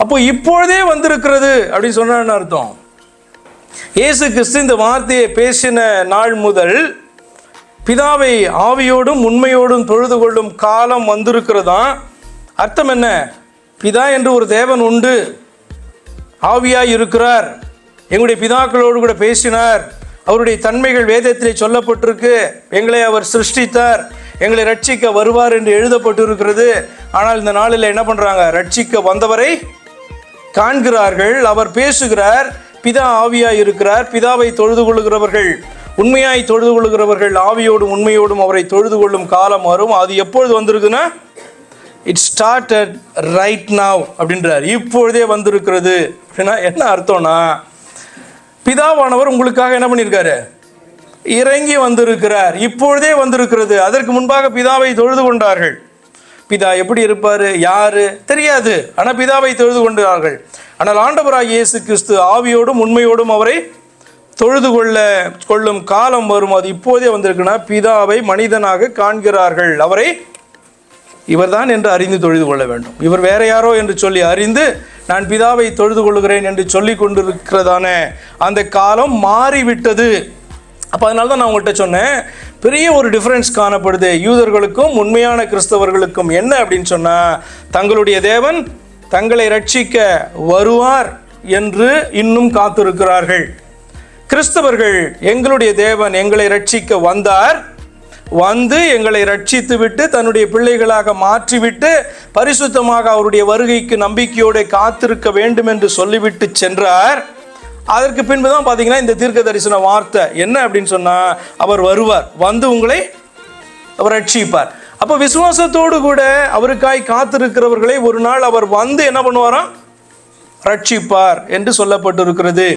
அப்போ இப்பொழுதே வந்திருக்கிறது அப்படின்னு சொன்னா என்ன அர்த்தம்? இயேசு கிறிஸ்து இந்த வார்த்தையை பேசின நாள் முதல் பிதாவை ஆவியோடும் உண்மையோடும் தொழுது கொள்ளும் காலம் வந்திருக்கிறதா. அர்த்தம் என்ன? பிதா என்று ஒரு தேவன் உண்டு, ஆவியாய் இருக்கிறார், எங்களுடைய பிதாக்களோடு கூட பேசினார், அவருடைய தன்மைகள் வேதத்திலே சொல்லப்பட்டிருக்கு, எங்களை அவர் சிருஷ்டித்தார், எங்களை ரட்சிக்க வருவார் என்று எழுதப்பட்டிருக்கிறது. ஆனால் இந்த நாளில் என்ன பண்ணுறாங்க? ரட்சிக்க வந்தவரை காண்கிறார்கள், அவர் பேசுகிறார், பிதா ஆவியாய் இருக்கிறார், பிதாவை தொழுது கொள்ளுகிறவர்கள், உண்மையாய் தொழுது கொள்ளுகிறவர்கள் ஆவியோடும் உண்மையோடும் அவரை தொழுது கொள்ளும் காலம் வரும். அது எப்பொழுது வந்திருக்குன்னா, இட் ஸ்டார்டட் ரைட் நவ் அப்படின்றார். இப்பொழுதே வந்திருக்கிறது அப்படின்னா என்ன அர்த்தம்னா, பிதாவானவர் உங்களுக்காக என்ன பண்ணியிருக்காரு? இறங்கி வந்திருக்கிறார். இப்பொழுதே வந்திருக்கிறது. அதற்கு முன்பாக பிதாவை தொழுது கொண்டார்கள். பிதா எப்படி இருப்பார், யாரு தெரியாது, ஆனால் பிதாவை தொழுது கொண்டார்கள். ஆனால் ஆண்டவராகிய இயேசு கிறிஸ்து ஆவியோடும் உண்மையோடும் அவரை தொழுது கொள்ளும் காலம் வரும். அது இப்போதே வந்திருக்குன்னா, பிதாவை மனிதனாக காண்கிறார்கள், அவரை இவர்தான் என்று அறிந்து தொழுது கொள்ள வேண்டும். இவர் வேற யாரோ என்று சொல்லி அறிந்து நான் பிதாவை தொழுது கொள்ளுகிறேன் என்று சொல்லி கொண்டிருக்கிறதான அந்த காலம் மாறிவிட்டது. அப்போ அதனால தான் நான் உங்கள்கிட்ட சொன்னேன், பெரிய ஒரு டிஃப்ரென்ஸ் காணப்படுது யூதர்களுக்கும் உண்மையான கிறிஸ்தவர்களுக்கும். என்ன அப்படின்னு சொன்னால், தங்களுடைய தேவன் தங்களை ரட்சிக்க வருவார் என்று இன்னும் காத்திருக்கிறார்கள். கிறிஸ்தவர்கள் எங்களுடைய தேவன் எங்களை ரட்சிக்க வந்தார், வந்து எங்களை ரட்சித்து விட்டு தன்னுடைய பிள்ளைகளாக மாற்றிவிட்டு பரிசுத்தமாக அவருடைய வருகைக்கு நம்பிக்கையோடு காத்திருக்க வேண்டும் என்று சொல்லிவிட்டு சென்றார். அதற்கு பின்பு தான் பார்த்தீங்கன்னா இந்த தீர்க்க தரிசன வார்த்தை என்ன அப்படின்னு சொன்னால், அவர் வருவார், வந்து உங்களை அவர் ரட்சிப்பார். அப்போ விசுவாசத்தோடு கூட அவருக்காய் காத்திருக்கிறவர்களை ஒரு நாள் அவர் வந்து என்ன பண்ணுவாராம்? ரட்சிப்பார் என்று சொல்லப்பட்டிருக்கிறது.